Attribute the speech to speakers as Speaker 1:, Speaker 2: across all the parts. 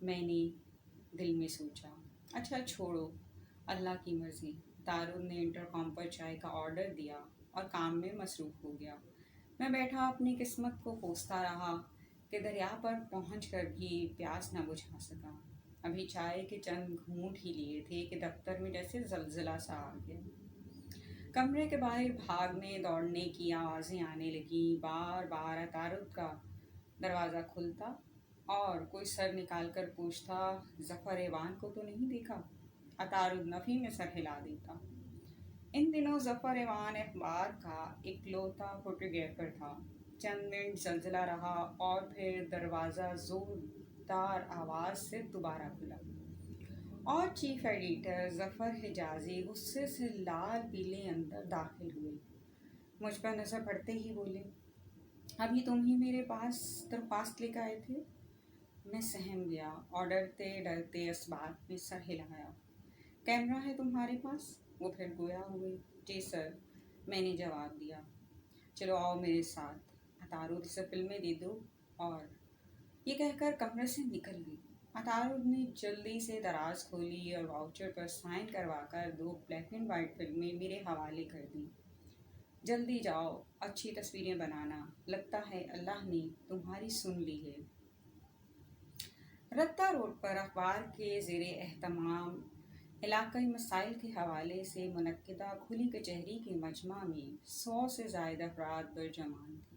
Speaker 1: میں نے دل میں سوچا۔ اچھا چھوڑو، اللہ کی مرضی۔ تارون نے انٹرکام پر چائے کا آرڈر دیا اور کام میں مصروف ہو گیا۔ میں بیٹھا اپنی قسمت کو کوستا رہا کہ دریا پر پہنچ کر بھی پیاس نہ بجھا سکا۔ ابھی چائے کے چند گھونٹ ہی لیے تھے کہ دفتر میں جیسے زلزلہ سا آ گیا۔ کمرے کے باہر بھاگنے دوڑنے کی آوازیں آنے لگیں۔ بار بار عطارد کا دروازہ کھلتا اور کوئی سر نکال کر پوچھتا، ظفر ایوان کو تو نہیں دیکھا؟ عطارد نفی میں سر ہلا دیتا۔ ان دنوں ظفر ایوان اخبار کا اکلوتا فوٹوگرافر تھا۔ چند منٹ زلزلہ رہا اور پھر دروازہ زوردار آواز سے دوبارہ کھلا اور چیف ایڈیٹر ظفر حجازی غصے سے لال پیلے اندر داخل ہوئے۔ مجھ پر نظر پڑتے ہی بولے، ابھی تم ہی میرے پاس درخواست لے کر آئے تھے؟ میں سہم گیا اور ڈرتے ڈرتے اسباق میں سر ہلایا۔ کیمرہ ہے تمہارے پاس؟ وہ پھر گویا ہوئے۔ جی سر، میں نے جواب دیا۔ چلو آؤ میرے ساتھ، عطارد سے فلمیں دے دو، اور یہ کہہ کر کمرے سے نکل گئی۔ عطارد نے جلدی سے دراز کھولی اور واؤچر پر سائن کروا کر 2 بلیک اینڈ وائٹ فلمیں میرے حوالے کر دیں۔ جلدی جاؤ، اچھی تصویریں بنانا، لگتا ہے اللہ نے تمہاری سن لی ہے۔ رتہ روڈ پر اخبار کے زیر اہتمام علاقائی مسائل کے حوالے سے منعقدہ کھلی کچہری کے مجمع میں 100 سے زائد افراد برجمان تھے۔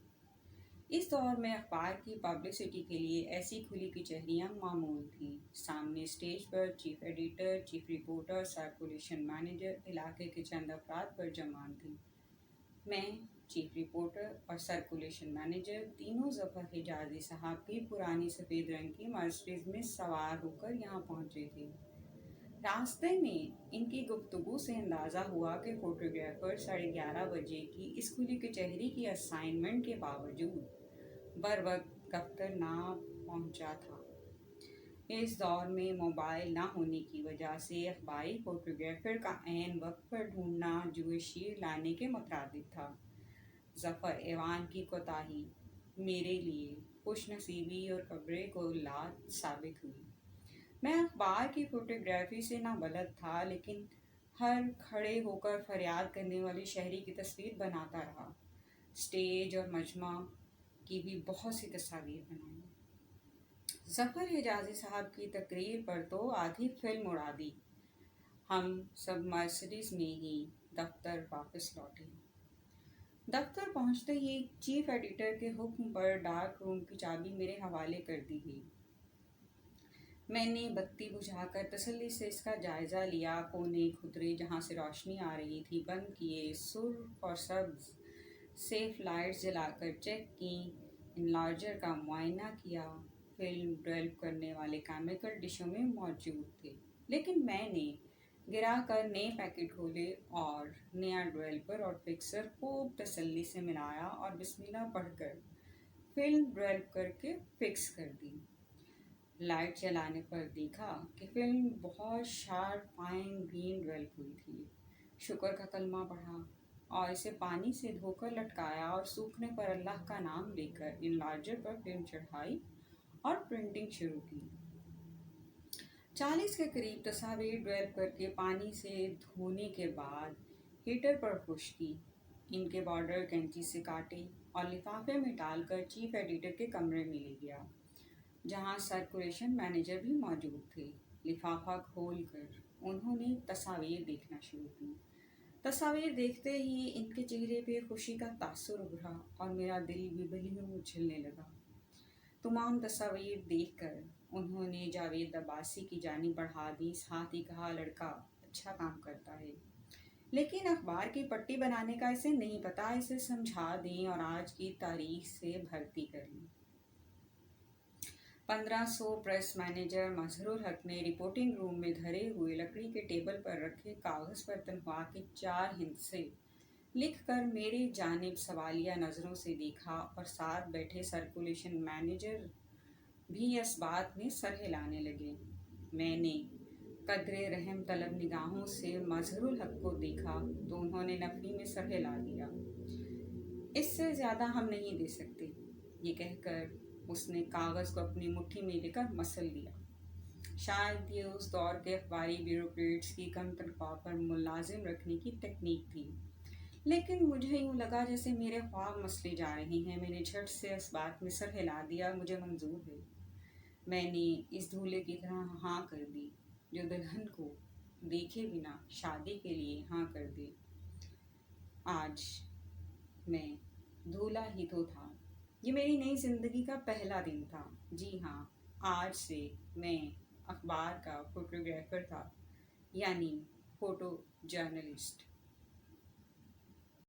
Speaker 1: اس دور میں اخبار کی پبلسٹی کے لیے ایسی کھلی کچہریاں معمول تھیں۔ سامنے اسٹیج پر chief editor, chief reporter, circulation manager, علاقے کے چند افراد برجمان تھے۔ میں، چیف رپورٹر اور سرکولیشن مینیجر تینوں ظفر حجازی صاحب کی پرانی سفید رنگ کی مرسڈیز میں سوار ہو کر یہاں پہنچے تھے۔ راستے میں ان کی گفتگو سے اندازہ ہوا کہ فوٹوگرافر 11:30 بجے کی اس کھلی کچہری کی اسائنمنٹ کے باوجود بروقت دفتر نہ پہنچا تھا۔ اس دور میں موبائل نہ ہونے کی وجہ سے اخباری فوٹوگرافر کا عین وقت پر ڈھونڈنا جوئے شیر لانے کے مترادف تھا۔ ظفر ایوان کی کوتاہی میرے لیے خوش نصیبی اور قبرِ کو لات ثابت ہوئی۔ میں اخبار کی فوٹوگرافی سے نہ بلد تھا، لیکن ہر کھڑے ہو کر فریاد کرنے والے شہری کی تصویر بناتا رہا۔ اسٹیج اور مجمع کی بھی بہت سی تصاویر بنائی۔ ظفر حجازی صاحب کی تقریر پر تو آدھی فلم اڑا دی۔ ہم سب مرسڈیز میں ہی دفتر واپس لوٹے۔ دفتر پہنچتے ہی چیف ایڈیٹر کے حکم پر ڈارک روم کی چابی میرے حوالے کر دی گئی۔ میں نے بتی بجھا کر تسلی سے اس کا جائزہ لیا۔ کونے کھدرے جہاں سے روشنی آ رہی تھی بند کیے، سرخ اور سبز سیف لائٹس جلا کر چیک کیں، انلارجر کا معائنہ کیا۔ فلم ڈویلپ کرنے والے کیمیکل ڈشوں میں موجود تھے، لیکن میں نے گرا کر نئے پیکٹ کھولے اور نیا ڈویلپر اور فکسر خوب تسلی سے ملایا اور بسم اللہ پڑھ کر فلم ڈویلپ کر کے فکس کر دی۔ لائٹ جلانے پر دیکھا کہ فلم بہت شارپ فائن گرین ڈویلپ ہوئی تھی۔ شکر کا کلمہ پڑھا اور اسے پانی سے دھو کر لٹکایا اور سوکھنے پر اللہ کا نام لے کر انلارجر پر فلم چڑھائی اور پرنٹنگ شروع کی۔ 40 کے قریب تصاویر ڈویلپ کر کے پانی سے دھونے کے بعد ہیٹر پر خشک کی۔ ان کے بارڈر کینچی سے کاٹے اور لفافے میں ڈال کر چیف ایڈیٹر کے کمرے میں لے گیا، جہاں سرکولیشن مینیجر بھی موجود تھے۔ لفافہ کھول کر انہوں نے تصاویر دیکھنا شروع کی۔ تصاویر دیکھتے ہی ان کے چہرے پہ خوشی کا تاثر ابھرا اور میرا دل ببلیوں اچھلنے لگا۔ تمام تصاویر دیکھ کر انہوں نے جاوید عباسی کی جانب بڑھا دی، ساتھ ہی کہا، لڑکا اچھا کام کرتا ہے، لیکن اخبار کی پٹی بنانے کا اسے نہیں پتا، اسے سمجھا دیں اور آج کی تاریخ سے بھرتی کر لیں۔ 1500 پریس مینیجر مظہر الحق نے رپورٹنگ روم میں دھرے ہوئے لکڑی کے ٹیبل پر رکھے کاغذ پر تنخواہ کے 4 ہندسے لکھ کر میری جانب سوالیہ نظروں سے دیکھا اور ساتھ بیٹھے سرکولیشن مینیجر بھی اس بات میں سر ہلانے لگے۔ میں نے قدرے رحم طلب نگاہوں سے مظہر الحق کو دیکھا تو انہوں نے نفی میں سر ہلا دیا۔ اس سے زیادہ ہم نہیں دے سکتے، یہ کہہ کر اس نے کاغذ کو اپنی مٹھی میں لے کر مسل دیا۔ شاید یہ اس دور کے اخباری بیوروکریٹس کی کم تنخواہ پر ملازم رکھنے کی تکنیک تھی، لیکن مجھے یوں لگا جیسے میرے خواب مسلے جا رہے ہیں۔ میں نے جھٹ سے اس بات میں سر ہلا دیا، مجھے منظور ہے۔ میں نے اس دھولے کی طرح ہاں کر دی جو دلہن کو دیکھے بنا شادی کے لیے ہاں کر دے۔ آج میں دھولا ہی تو تھا، یہ میری نئی زندگی کا پہلا دن تھا۔ جی ہاں، آج سے میں اخبار کا فوٹوگرافر تھا، یعنی فوٹو جرنلسٹ۔